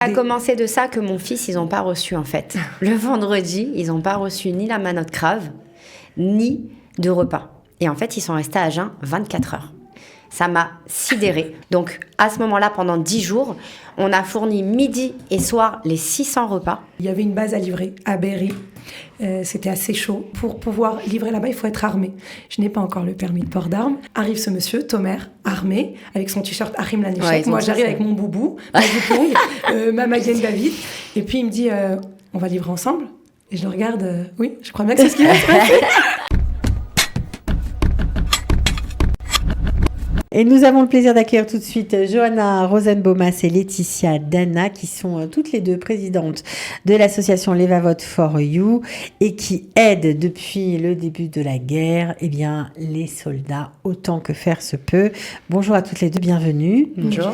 Ça a commencé de ça que mon fils, ils n'ont pas reçu en fait. Le vendredi, ils n'ont pas reçu ni la manotte crave, ni de repas. Et en fait, ils sont restés à jeun 24 heures. Ça m'a sidérée. Donc, à ce moment-là, pendant 10 jours, on a fourni midi et soir les 600 repas. Il y avait une base à livrer à Berry. C'était assez chaud. Pour pouvoir livrer là-bas, il faut être armé. Je n'ai pas encore le permis de port d'armes. Arrive ce monsieur, Tomer, armé, avec son t-shirt Harim Lanichek. Moi, j'arrive avec mon boubou, ma bouton, ma Magen David. Et puis, il me dit, on va livrer ensemble. Et je le regarde, oui, je crois bien que c'est ce qui va se passer. Et nous avons le plaisir d'accueillir tout de suite Johanna Rosenbaumas et Laetitia Dana, qui sont toutes les deux présidentes de l'association Levavot for You et qui aident depuis le début de la guerre, les soldats autant que faire se peut. Bonjour à toutes les deux, bienvenue. Bonjour.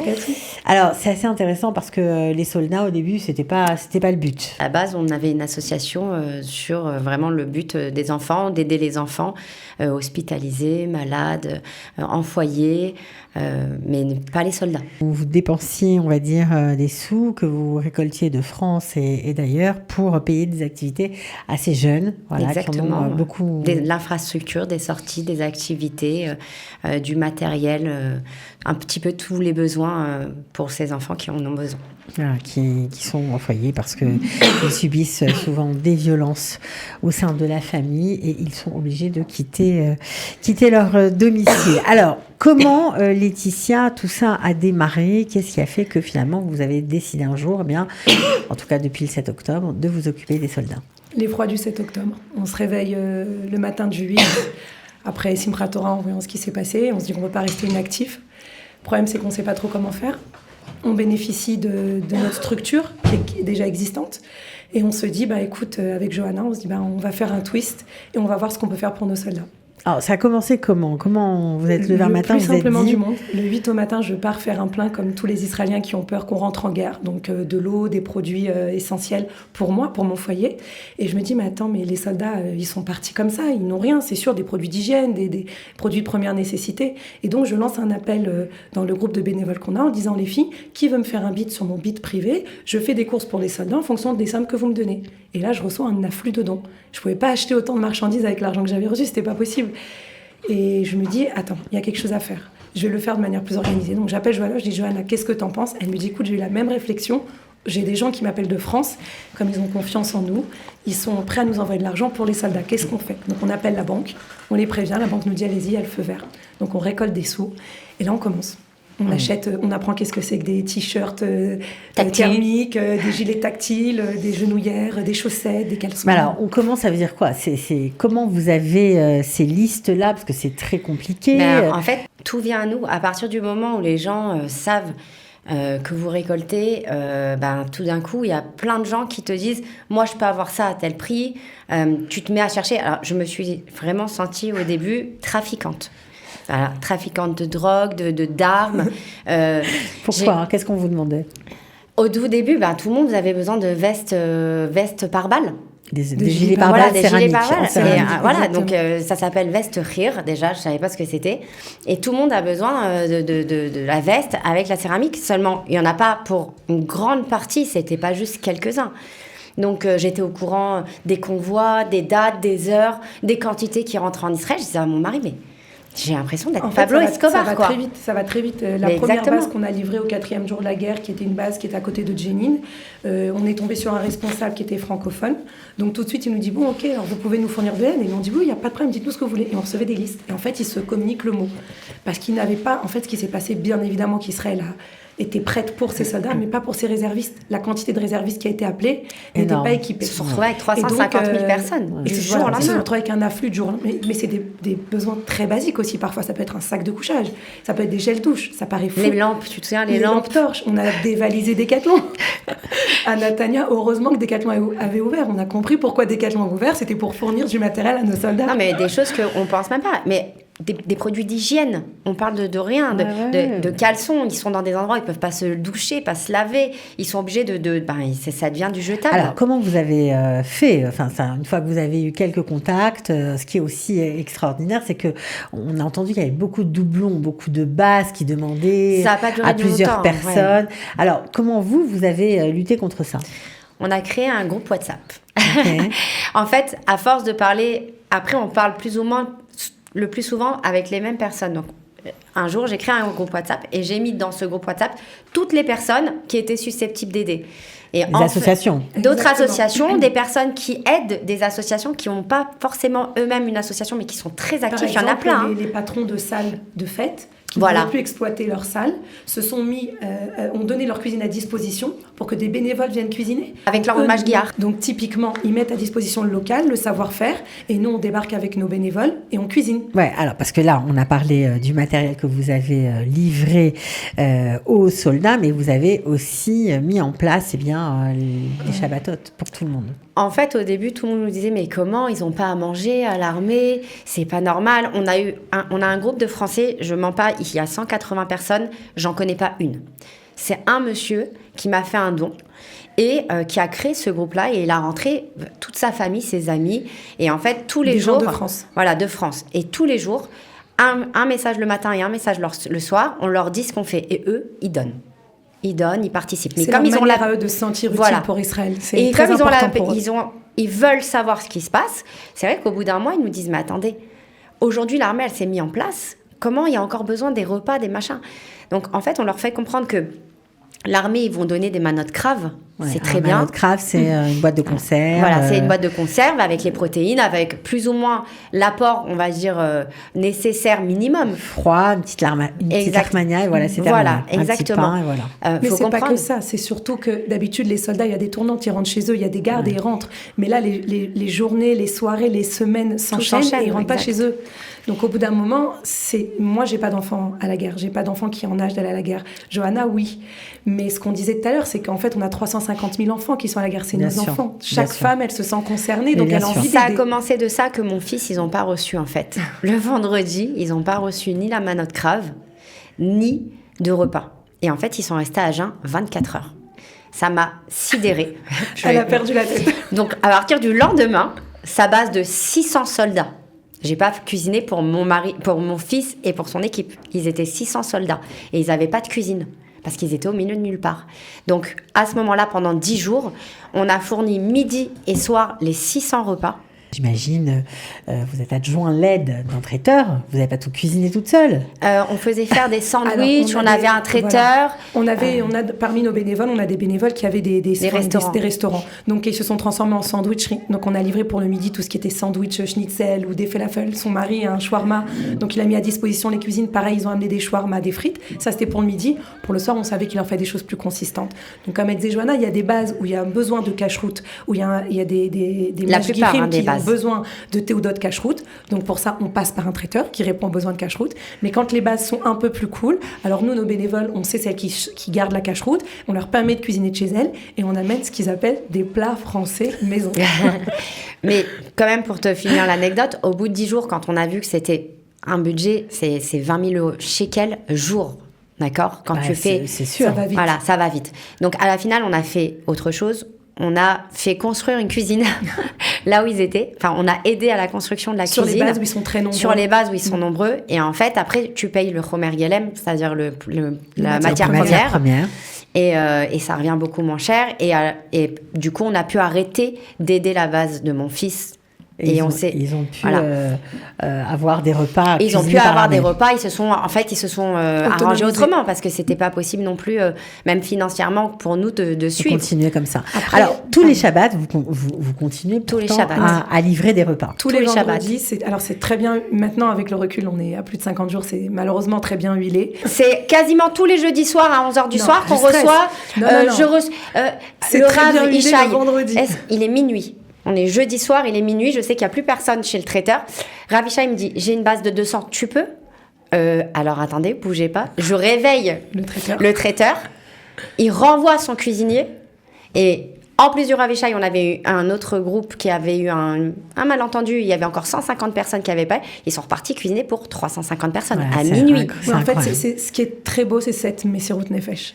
Alors, c'est assez intéressant parce que les soldats, au début, c'était pas le but. À la base, on avait une association sur vraiment le but des enfants, d'aider les enfants hospitalisés, malades, en foyer, mais pas les soldats. Vous dépensiez, on va dire, des sous que vous récoltiez de France et d'ailleurs pour payer des activités assez jeunes. Voilà, exactement. Qui en ont beaucoup... L'infrastructure, des sorties, des activités, du matériel, un petit peu tous les besoins pour ces enfants qui en ont besoin. Voilà, qui sont en foyer parce qu'ils subissent souvent des violences au sein de la famille et ils sont obligés de quitter leur domicile. Alors, comment, Laetitia, tout ça a démarré? Qu'est-ce qui a fait que finalement vous avez décidé un jour, en tout cas depuis le 7 octobre, de vous occuper des soldats? L'effroi du 7 octobre. On se réveille le matin du 8, après Simchat Torah, en voyant ce qui s'est passé. On se dit qu'on ne peut pas rester inactif. Le problème, c'est qu'on ne sait pas trop comment faire. On bénéficie de notre structure qui est déjà existante. Et on se dit, écoute, avec Johanna, on se dit, on va faire un twist et on va voir ce qu'on peut faire pour nos soldats. Alors, ça a commencé comment? Comment vous êtes levé un matin? Le plus simplement du monde. Le 8 au matin, je pars faire un plein comme tous les Israéliens qui ont peur qu'on rentre en guerre. Donc, de l'eau, des produits essentiels pour moi, pour mon foyer. Et je me dis, mais les soldats, ils sont partis comme ça. Ils n'ont rien. C'est sûr, des produits d'hygiène, des produits de première nécessité. Et donc, je lance un appel dans le groupe de bénévoles qu'on a en disant, les filles, qui veut me faire un bid sur mon bid privé? Je fais des courses pour les soldats en fonction des sommes que vous me donnez. Et là, je reçois un afflux de dons. Je ne pouvais pas acheter autant de marchandises avec l'argent que j'avais reçu. C'était pas possible. Et je me dis, attends, il y a quelque chose à faire. Je vais le faire de manière plus organisée. Donc j'appelle Johanna, je dis, Johanna, qu'est-ce que t'en penses? Elle me dit, écoute, j'ai eu la même réflexion. J'ai des gens qui m'appellent de France, comme ils ont confiance en nous. Ils sont prêts à nous envoyer de l'argent pour les soldats. Qu'est-ce qu'on fait? Donc on appelle la banque, on les prévient, la banque nous dit, allez-y, il y a le feu vert. Donc on récolte des sous. Et là, on commence. On achète, on apprend qu'est-ce que c'est que des t-shirts thermiques, des gilets tactiles, des genouillères, des chaussettes, des caleçons. Alors, on commence, ça veut dire quoi? C'est comment vous avez ces listes-là? Parce que c'est très compliqué. En fait, tout vient à nous. À partir du moment où les gens savent que vous récoltez, tout d'un coup, il y a plein de gens qui te disent « Moi, je peux avoir ça à tel prix. » Tu te mets à chercher. Alors, je me suis vraiment sentie au début trafiquante. Voilà, trafiquante de drogue, d'armes. Pourquoi? Qu'est-ce qu'on vous demandait? Au tout début, tout le monde avait besoin de vestes par balle. Des gilets pare-balles céramiques. Voilà, donc ça s'appelle veste rire, déjà, je ne savais pas ce que c'était. Et tout le monde a besoin de la veste avec la céramique. Seulement, il n'y en a pas pour une grande partie, ce n'était pas juste quelques-uns. Donc, j'étais au courant des convois, des dates, des heures, des quantités qui rentrent en Israël. Je disais à mon mari, mais j'ai l'impression d'être Pablo Escobar, quoi. Ça va très vite. La première base qu'on a livrée au 4e jour de la guerre, qui était une base qui était à côté de Jenin, on est tombé sur un responsable qui était francophone. Donc tout de suite, il nous dit, bon, ok, alors vous pouvez nous fournir de l'aide? Et on dit, oui, il n'y a pas de problème, dites-nous ce que vous voulez. Et on recevait des listes. Et en fait, ils se communiquent le mot. Parce qu'ils n'avaient pas, en fait, ce qui s'est passé, bien évidemment, qu'Israël était prête pour ses soldats, mais pas pour ses réservistes. La quantité de réservistes qui a été appelée n'était pas équipée. Ils se sont retrouvés avec 350 000 personnes. Et ce jour-là, ils se retrouvent avec un afflux de jour. Mais c'est des besoins très basiques aussi. Parfois, ça peut être un sac de couchage, ça peut être des gels douches. Ça paraît fou. Les lampes, tu te souviens, les lampes torches. On a dévalisé Decathlon. À Natania, heureusement que Decathlon avait ouvert. On a compris pourquoi Decathlon a ouvert. C'était pour fournir du matériel à nos soldats. Non, mais des choses qu'on ne pense même pas. Mais des produits d'hygiène. On parle de rien, de caleçons. Ils sont dans des endroits où ils ne peuvent pas se doucher, pas se laver. Ils sont obligés ça devient du jetable. Alors, comment vous avez fait, une fois que vous avez eu quelques contacts, ce qui est aussi extraordinaire, c'est qu'on a entendu qu'il y avait beaucoup de doublons, beaucoup de bases qui demandaient à plusieurs personnes. Ouais. Alors, comment vous avez lutté contre ça ? On a créé un groupe WhatsApp. Okay. En fait, à force de parler, après on parle plus ou moins le plus souvent avec les mêmes personnes. Donc, un jour, j'ai créé un groupe WhatsApp et j'ai mis dans ce groupe WhatsApp toutes les personnes qui étaient susceptibles d'aider. Et des associations. D'autres associations, des personnes qui aident des associations qui n'ont pas forcément eux-mêmes une association, mais qui sont très actifs. Par exemple, il y en a plein. Les patrons de salles de fête qui ne pouvaient plus exploiter leur salle, ont donné leur cuisine à disposition pour que des bénévoles viennent cuisiner. Avec leur hommage guillard. Donc typiquement, ils mettent à disposition le local, le savoir-faire, et nous on débarque avec nos bénévoles et on cuisine. Ouais, alors parce que là, on a parlé du matériel que vous avez livré aux soldats, mais vous avez aussi mis en place les Shabbatotes pour tout le monde. En fait, au début, tout le monde nous disait « Mais comment, ils n'ont pas à manger à l'armée? C'est pas normal. » On a un groupe de Français, je mens pas, il y a 180 personnes, j'en connais pas une. C'est un monsieur qui m'a fait un don et qui a créé ce groupe-là et il a rentré toute sa famille, ses amis. Et en fait, tous les jours... Des gens de France. Voilà, de France. Et tous les jours, un message le matin et un message le soir, on leur dit ce qu'on fait. Et eux, ils donnent. Ils donnent, ils participent. Mais comme ils ont à eux de se sentir utile pour Israël. C'est et très comme important ils veulent savoir ce qui se passe, c'est vrai qu'au bout d'un mois, ils nous disent « Mais attendez, aujourd'hui, l'armée, elle s'est mise en place. Comment il y a encore besoin des repas, des machins ?» Donc, en fait, on leur fait comprendre que l'armée, ils vont donner des manottes Krav. Ouais, c'est très bien. Manottes Krav, c'est une boîte de conserve. Voilà, c'est une boîte de conserve avec les protéines, avec plus ou moins l'apport, on va dire, nécessaire minimum. Froid, une petite Armania, et voilà, c'est terminé. Voilà, exactement. Un petit pain, et voilà. Mais c'est pas que ça, c'est surtout que d'habitude, les soldats, il y a des tournantes, ils rentrent chez eux, il y a des gardes et ils rentrent. Mais là, les journées, les soirées, les semaines s'enchaînent et ils rentrent pas chez eux. Donc au bout d'un moment, moi j'ai pas d'enfant à la guerre, j'ai pas d'enfant qui est en âge d'aller à la guerre. Johanna, oui. Mais ce qu'on disait tout à l'heure, c'est qu'en fait on a 350 000 enfants qui sont à la guerre, c'est nos enfants. Chaque femme, elle se sent concernée, donc elle a envie d'aider. Ça a commencé de ça que mon fils, ils ont pas reçu en fait. Le vendredi, ils ont pas reçu ni la manotte Krav, ni de repas. Et en fait, ils sont restés à jeun 24 heures. Ça m'a sidérée. Elle a perdu la tête. Donc à partir du lendemain, ça base de 600 soldats. J'ai pas cuisiné pour mon mari, pour mon fils et pour son équipe. Ils étaient 600 soldats et ils avaient pas de cuisine parce qu'ils étaient au milieu de nulle part. Donc, à ce moment-là, pendant 10 jours, on a fourni midi et soir les 600 repas. J'imagine, vous êtes adjoint l'aide d'un traiteur, vous n'avez pas tout cuisiné toute seule. On faisait faire des sandwichs, on avait un traiteur. Voilà. Parmi nos bénévoles, on a des bénévoles qui avaient des restaurants. Donc, ils se sont transformés en sandwicherie. Donc, on a livré pour le midi tout ce qui était sandwich, schnitzel ou des falafels. Son mari, un shawarma. Donc, il a mis à disposition les cuisines. Pareil, ils ont amené des shawarma, des frites. Ça, c'était pour le midi. Pour le soir, on savait qu'il en fait des choses plus consistantes. Donc, comme elle disait Johanna, il y a des bases où il y a besoin de cache-route, où il y a des la plupart des bases. Besoin de théodot de cache-route. Donc pour ça, on passe par un traiteur qui répond aux besoins de cache-route. Mais quand les bases sont un peu plus cool, alors nous, nos bénévoles, on sait celles qui gardent la cache-route, on leur permet de cuisiner de chez elles et on amène ce qu'ils appellent des plats français maison. Mais quand même, pour te finir l'anecdote, au bout de 10 jours, quand on a vu que c'était un budget, c'est 20 000 shekels jour. D'accord ? Quand tu fais... C'est sûr. Ça va vite. Voilà, ça va vite. Donc à la finale, on a fait autre chose. On a fait construire une cuisine là où ils étaient. Enfin, on a aidé à la construction de la cuisine. Sur les bases où ils sont très nombreux. Sur les bases où ils sont nombreux. Et en fait, après, tu payes le chomer gelem, c'est-à-dire la matière première. Et ça revient beaucoup moins cher. Et du coup, on a pu arrêter d'aider la base de mon fils. Ils ont pu avoir des repas. Ils ont pu avoir des repas. Ils se sont arrangés autrement parce que c'était pas possible non plus, même financièrement, pour nous de suivre. Continuer comme ça. Après, alors tous les Shabbats, vous continuez tous les Shabbats à livrer des repas. Tous les vendredis. C'est très bien. Maintenant, avec le recul, on est à plus de 50 jours. C'est malheureusement très bien huilé. C'est quasiment tous les jeudis soirs à 11h du soir qu'on reçoit. C'est très bien huilé le vendredi. Il est minuit. On est jeudi soir, il est minuit, je sais qu'il n'y a plus personne chez le traiteur. Rav Ishai me dit, j'ai une base de 200, tu peux ? Alors attendez, bougez pas. Je réveille le traiteur. Il renvoie son cuisinier et En plus du Ravichai, on avait eu un autre groupe qui avait eu un malentendu. Il y avait encore 150 personnes qui n'avaient pas. Ils sont repartis cuisiner pour 350 personnes à minuit. En fait, ce qui est très beau, c'est cette Messirut Nefesh.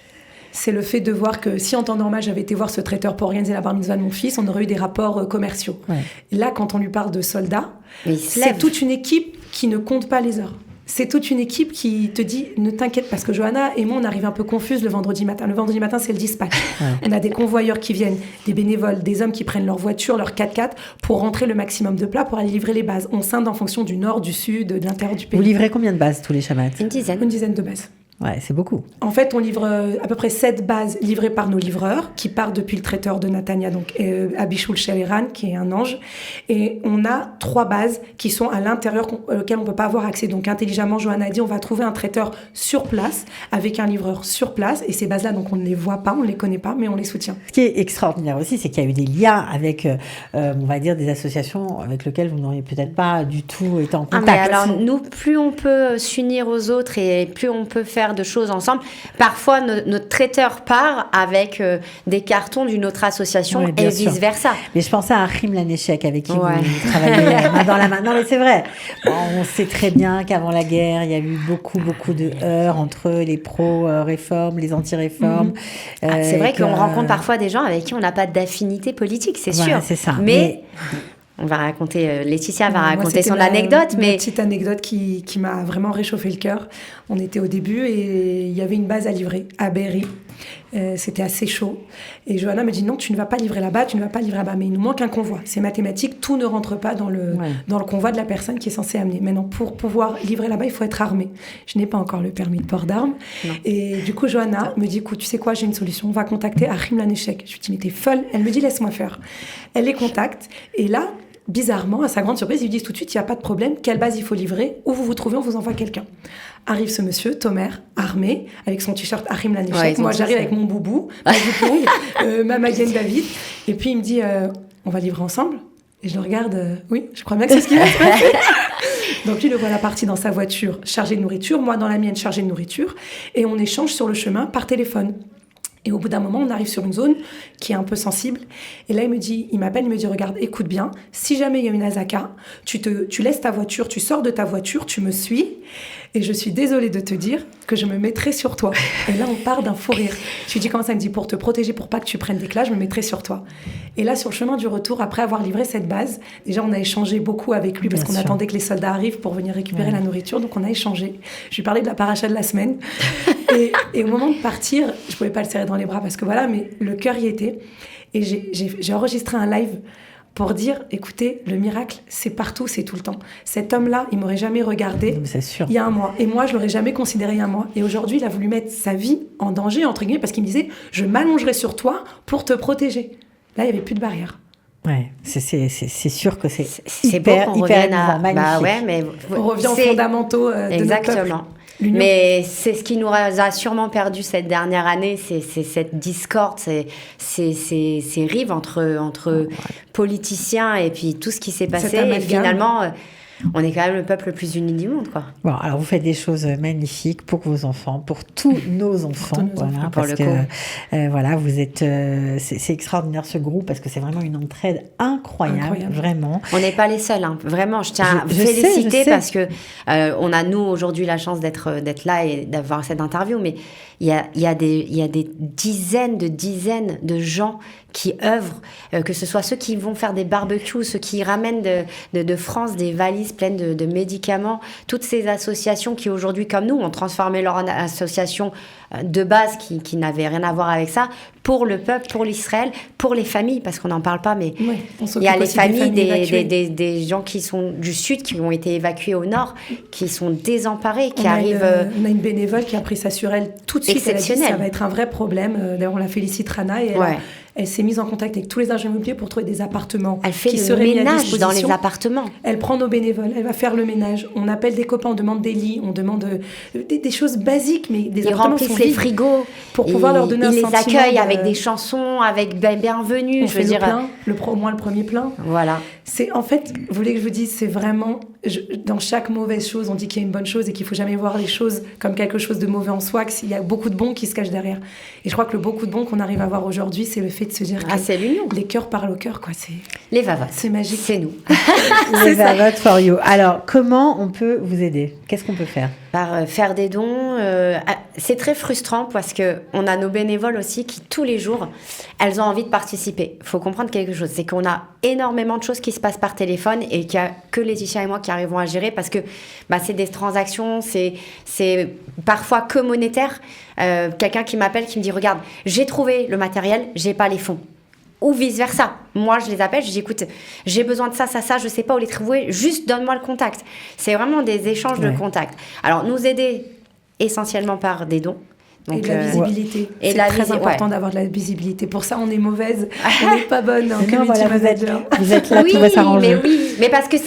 C'est le fait de voir que si en temps normal, j'avais été voir ce traiteur pour organiser la bar mitzvah de mon fils, on aurait eu des rapports commerciaux. Ouais. Là, quand on lui parle de soldats, c'est toute une équipe qui ne compte pas les heures. C'est toute une équipe qui te dit « Ne t'inquiète » parce que Johanna et moi, on arrive un peu confuses le vendredi matin. Le vendredi matin, c'est le dispatch. Ouais. On a des convoyeurs qui viennent, des bénévoles, des hommes qui prennent leur voiture, leur 4x4 pour rentrer le maximum de plats pour aller livrer les bases. On scinde en fonction du nord, du sud, de l'intérieur du pays. Vous livrez combien de bases tous les Shabbats ? Une dizaine de bases. Ouais, c'est beaucoup. En fait, on livre à peu près 7 bases livrées par nos livreurs qui partent depuis le traiteur de Natania, donc Abishul Sheliran, qui est un ange. Et on a 3 bases qui sont à l'intérieur auxquelles on ne peut pas avoir accès. Donc, intelligemment, Johanna a dit on va trouver un traiteur sur place avec un livreur sur place. Et ces bases-là, donc, on ne les voit pas, on ne les connaît pas, mais on les soutient. Ce qui est extraordinaire aussi, c'est qu'il y a eu des liens avec, on va dire, des associations avec lesquelles vous n'auriez peut-être pas du tout été en contact. Mais alors, nous, plus on peut s'unir aux autres et plus on peut faire de choses ensemble. Parfois, notre traiteur part avec des cartons d'une autre association et vice-versa. Mais je pensais à Achim Laneshek avec qui vous travaillez main dans la main. Non, mais c'est vrai. Bon, on sait très bien qu'avant la guerre, il y a eu beaucoup de heurts entre les pro-réformes, les anti-réformes. C'est vrai qu'on rencontre parfois des gens avec qui on n'a pas d'affinité politique, c'est sûr. C'est ça. Mais on va raconter, Laetitia va raconter son anecdote. Une petite anecdote qui m'a vraiment réchauffé le cœur. On était au début et il y avait une base à livrer à Be'eri. C'était assez chaud. Et Johanna me dit non, tu ne vas pas livrer là-bas, mais il nous manque un convoi. C'est mathématique, tout ne rentre pas dans le convoi de la personne qui est censée amener. Maintenant, pour pouvoir livrer là-bas, il faut être armé. Je n'ai pas encore le permis de port d'armes. Non. Et du coup, Johanna me dit, écoute, tu sais quoi, j'ai une solution. On va contacter Achim Laneshek. Je lui dis, mais t'es folle. Elle me dit, laisse-moi faire. Elle les contacte. Et là, bizarrement, à sa grande surprise, ils lui disent tout de suite, il n'y a pas de problème, quelle base il faut livrer, où vous vous trouvez, on vous envoie quelqu'un. Arrive ce monsieur, Tomer, armé, avec son t-shirt Achim Laneshek. Moi, j'arrive avec mon boubou, ma doublon, ma Magen David. Et puis, il me dit, on va livrer ensemble. Et je le regarde, oui, je crois bien que c'est ce qui va se passer. Donc, lui, le voilà parti dans sa voiture, chargé de nourriture, moi, dans la mienne, chargée de nourriture. Et on échange sur le chemin par téléphone. Et au bout d'un moment, on arrive sur une zone qui est un peu sensible. Et là, il m'appelle, il me dit, regarde, écoute bien, si jamais il y a une azaka, tu laisses ta voiture, tu sors de ta voiture, tu me suis, et je suis désolée de te dire que je me mettrai sur toi. Et là, on part d'un fou rire. Je lui dis, comment ça? Il me dit, pour te protéger, pour pas que tu prennes d'éclat, je me mettrai sur toi. Et là, sur le chemin du retour, après avoir livré cette base, déjà, on a échangé beaucoup avec lui, parce qu'on attendait que les soldats arrivent pour venir récupérer la nourriture, donc on a échangé. Je lui parlais de la paracha de la semaine. Et au moment de partir, je pouvais pas le serrer dans les bras parce que voilà, mais le cœur y était. Et j'ai enregistré un live pour dire, écoutez, le miracle, c'est partout, c'est tout le temps. Cet homme-là, il m'aurait jamais regardé il y a un mois. Et moi, je l'aurais jamais considéré il y a un mois. Et aujourd'hui, il a voulu mettre sa vie en danger, entre guillemets, parce qu'il me disait, je m'allongerai sur toi pour te protéger. Là, il n'y avait plus de barrière. Ouais, c'est sûr que c'est hyper magnifique. Bah ouais, mais on revient aux fondamentaux de notre peuple. Mais c'est ce qui nous a sûrement perdu cette dernière année, c'est cette discorde, ces rives entre politiciens et puis tout ce qui s'est passé. Et finalement, on est quand même le peuple le plus uni du monde, quoi. Bon, alors vous faites des choses magnifiques pour vos enfants, pour tous nos enfants, parce que voilà, vous êtes, c'est extraordinaire ce groupe parce que c'est vraiment une entraide incroyable. Vraiment. On n'est pas les seuls, hein. Vraiment. Je tiens à féliciter parce que on a nous aujourd'hui la chance d'être là et d'avoir cette interview, mais il y a des dizaines de gens qui œuvrent, que ce soit ceux qui vont faire des barbecues, ceux qui ramènent de France des valises pleines de médicaments, toutes ces associations qui aujourd'hui, comme nous, ont transformé leur association de base qui n'avait rien à voir avec ça, pour le peuple, pour l'Israël, pour les familles, parce qu'on n'en parle pas, mais il y a les familles des gens qui sont du sud, qui ont été évacués au nord, qui sont désemparés, qui arrivent... on a une bénévole qui a pris ça sur elle tout de suite. Exceptionnel. Ça va être un vrai problème. D'ailleurs, on la félicite, Rana, et elle s'est mise en contact avec tous les agents immobiliers pour trouver des appartements. Elle fait le ménage dans les appartements. Elle prend nos bénévoles, elle va faire le ménage. On appelle des copains, on demande des lits, on demande des choses basiques, mais des appartements sont vides. Les frigos pour pouvoir leur donner un sentiment. Ils les accueillent avec des chansons, avec bienvenue. On fait le plein, au moins le premier plein. Voilà. En fait, vous voulez que je vous dise, c'est vraiment dans chaque mauvaise chose, on dit qu'il y a une bonne chose et qu'il faut jamais voir les choses comme quelque chose de mauvais en soi, qu'il y a beaucoup de bon qui se cache derrière. Et je crois que le beaucoup de bon qu'on arrive à voir aujourd'hui, c'est le fait de se dire que c'est l'union. Les cœurs parlent au cœur, quoi. Les vavotes. C'est magique. C'est nous. Les vavotes for you. Alors, comment on peut vous aider? Qu'est-ce qu'on peut faire? Par faire des dons. C'est très frustrant parce qu'on a nos bénévoles aussi qui, tous les jours, elles ont envie de participer. Il faut comprendre quelque chose, c'est qu'on a énormément de choses qui se passent par téléphone et qu'il n'y a que Laetitia et moi qui arrivons à gérer parce que c'est des transactions, c'est parfois que monétaire. Quelqu'un qui m'appelle, qui me dit « Regarde, j'ai trouvé le matériel, j'ai pas les fonds ». Ou vice-versa. Moi, je les appelle, je dis, écoute, j'ai besoin de ça, je sais pas où les trouver, juste donne-moi le contact. C'est vraiment des échanges de contacts. Alors, nous aider essentiellement par des dons. Donc, et de la visibilité. C'est très important d'avoir de la visibilité. Pour ça, on est mauvaise, on n'est pas bonne en community manager. Vous êtes là, tout va s'arranger. Mais parce que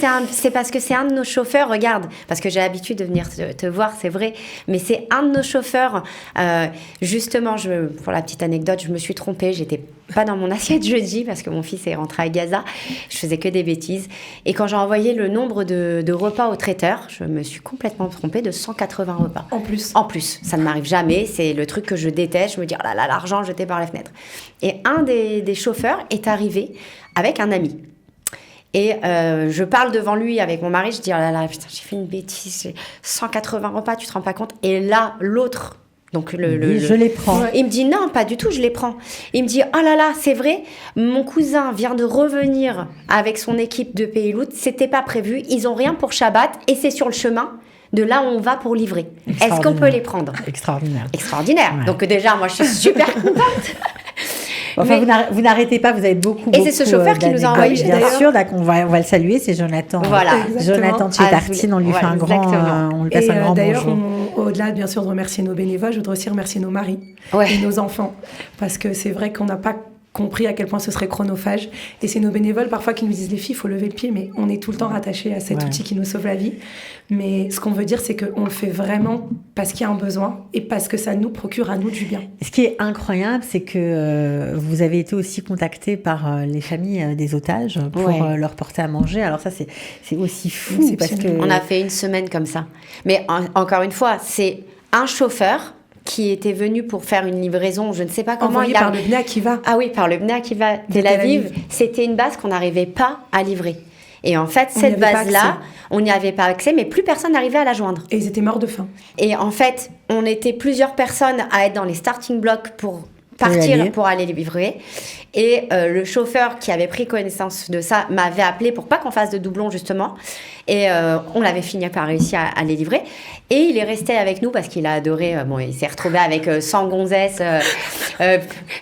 c'est un de nos chauffeurs, regarde, parce que j'ai l'habitude de venir te voir, c'est vrai, mais c'est un de nos chauffeurs. Justement, pour la petite anecdote, je me suis trompée, j'étais pas dans mon assiette jeudi parce que mon fils est rentré à Gaza, je faisais que des bêtises. Et quand j'ai envoyé le nombre de repas au traiteur, je me suis complètement trompée de 180 repas. En plus, ça ne m'arrive jamais, c'est le truc que je déteste, je me dis, oh là là, l'argent jeté par la fenêtre. Et un des chauffeurs est arrivé avec un ami. Et je parle devant lui avec mon mari, je dis, oh là là, putain, j'ai fait une bêtise, j'ai 180 repas, tu te rends pas compte? Et là, l'autre... Donc je les prends. Il me dit non, pas du tout, je les prends. Il me dit oh là là, c'est vrai, mon cousin vient de revenir avec son équipe de Pays Lout, c'était pas prévu, ils ont rien pour Shabbat et c'est sur le chemin de là où on va pour livrer. Est-ce qu'on peut les prendre? Extraordinaire. Ouais. Donc déjà, moi je suis super contente. Enfin, vous n'arrêtez pas, vous avez beaucoup. Et c'est ce chauffeur qui nous a envoyé. Bien sûr, on va le saluer, c'est Jonathan. Voilà. Jonathan Tchetartine, on lui fait un grand, on lui passe un grand d'ailleurs, bonjour. Au-delà, bien sûr, de remercier nos bénévoles, je voudrais aussi remercier nos maris et nos enfants. Parce que c'est vrai qu'on n'a pas compris à quel point ce serait chronophage. Et c'est nos bénévoles parfois qui nous disent, les filles, il faut lever le pied, mais on est tout le temps rattachés à cet outil qui nous sauve la vie. Mais ce qu'on veut dire, c'est qu'on le fait vraiment parce qu'il y a un besoin et parce que ça nous procure à nous du bien. Ce qui est incroyable, c'est que vous avez été aussi contactés par les familles des otages pour leur porter à manger. Alors ça, c'est aussi fou. Parce que... On a fait une semaine comme ça. Mais encore une fois, c'est un chauffeur qui était venu pour faire une livraison, je ne sais pas comment. Envoyé par le Bnei Akiva. Ah oui, par le Bnei Akiva Tel Aviv. C'était une base qu'on n'arrivait pas à livrer. Et en fait, cette base-là, on n'y avait pas accès, mais plus personne n'arrivait à la joindre. Et ils étaient morts de faim. Et en fait, on était plusieurs personnes à être dans les starting blocks pour partir pour aller les livrer. Et le chauffeur qui avait pris connaissance de ça m'avait appelé pour pas qu'on fasse de doublons, justement. Et on l'avait fini par réussir à les livrer. Et il est resté avec nous parce qu'il a adoré. Il s'est retrouvé avec 100 gonzesses,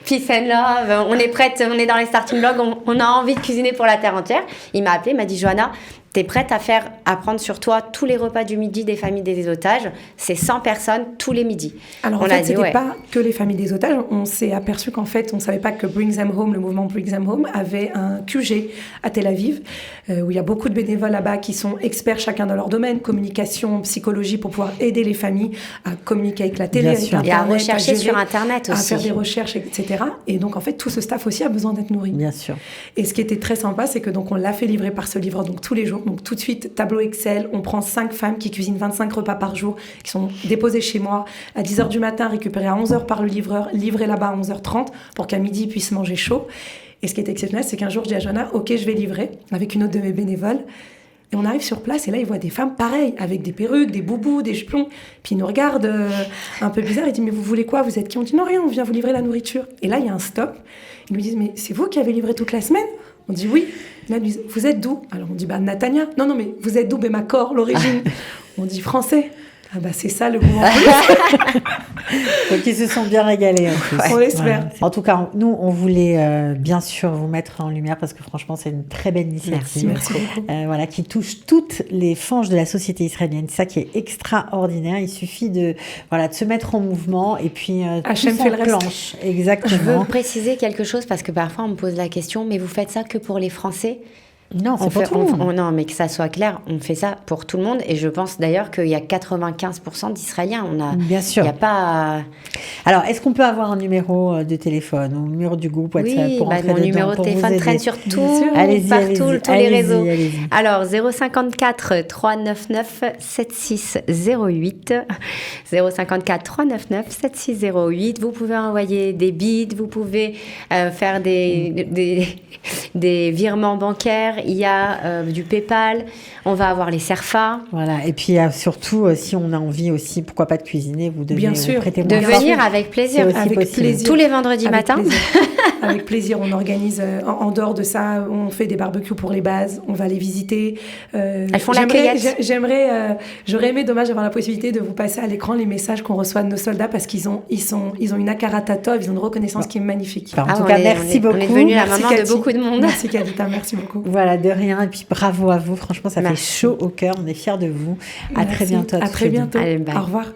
peace and love. On est prête, on est dans les starting blocks, on a envie de cuisiner pour la terre entière. Il m'a appelé, il m'a dit, Johanna, t'es prête à prendre sur toi tous les repas du midi des familles des otages? C'est 100 personnes tous les midis. Alors en fait, c'était pas que les familles des otages. On s'est aperçu qu'en fait, on savait pas que Bring Them Home, le mouvement Bring Them Home, avait un QG à Tel Aviv, où il y a beaucoup de bénévoles là-bas qui sont experts chacun dans leur domaine, communication, psychologie, pour pouvoir aider les familles à communiquer avec la télé, avec Internet, et à rechercher sur Internet aussi. À faire des recherches, etc. Et donc en fait, tout ce staff aussi a besoin d'être nourri. Bien sûr. Et ce qui était très sympa, c'est que donc on l'a fait livrer par ce livreur donc tous les jours. Donc tout de suite, tableau Excel, on prend 5 femmes qui cuisinent 25 repas par jour, qui sont déposées chez moi à 10h du matin, récupérées à 11h par le livreur, livrées là-bas à 11h30 pour qu'à midi, ils puissent manger chaud. Et ce qui est exceptionnel, c'est qu'un jour, je dis à Johanna, ok, je vais livrer avec une autre de mes bénévoles. Et on arrive sur place et là, ils voient des femmes pareilles, avec des perruques, des boubous, des jupons. Puis ils nous regardent un peu bizarre. Ils disent, mais vous voulez quoi? Vous êtes qui? On dit, non, rien, on vient vous livrer la nourriture. Et là, il y a un stop. Ils nous disent, mais c'est vous qui avez livré toute la semaine? On dit oui. Là, ils disent, vous êtes d'où? Alors on dit, Natania. Non, mais vous êtes d'où? Makor, l'origine. On dit français. Ah c'est ça le goût en plus. Donc ils se sont bien régalés en plus. On l'espère. En tout cas, nous, on voulait bien sûr vous mettre en lumière parce que franchement, c'est une très belle initiative. Merci beaucoup. Qui touche toutes les franges de la société israélienne. C'est ça qui est extraordinaire. Il suffit de se mettre en mouvement et puis Hachem fait le planche. Exactement. Je veux préciser quelque chose parce que parfois on me pose la question, mais vous faites ça que pour les Français? Non, c'est pour tout le monde. Non, mais que ça soit clair, on fait ça pour tout le monde. Et je pense d'ailleurs qu'il y a 95% d'Israéliens. Bien sûr. Il n'y a pas... Alors, est-ce qu'on peut avoir un numéro de téléphone ou un numéro du groupe WhatsApp pour entrer mon dedans, numéro de téléphone traîne sur tout, allez-y, partout, tous les réseaux. Allez-y. Alors, 054 399 7608. 054 399 7608. Vous pouvez envoyer des bits, vous pouvez faire des virements bancaires. Il y a du PayPal. On va avoir les Cerfa. Voilà. Et puis surtout, si on a envie aussi, pourquoi pas de cuisiner, vous devez Bien sûr. prêter De venir avec plaisir. Avec plaisir. Tous les vendredis matin. Avec plaisir. On organise, en dehors de ça, on fait des barbecues pour les bases. On va les visiter. Elles font la cueillette. J'aurais aimé, dommage, avoir la possibilité de vous passer à l'écran les messages qu'on reçoit de nos soldats parce qu'ils ont une akaratatov, ils ont une reconnaissance qui est magnifique. En tout cas, merci beaucoup. On est devenu la maman Cathy. de beaucoup de monde. Merci Kadita, merci beaucoup. Voilà, de rien. Et puis bravo à vous. Franchement, ça fait chaud au cœur. On est fiers de vous. À très bientôt. À très bientôt. Allez, bye. Au revoir.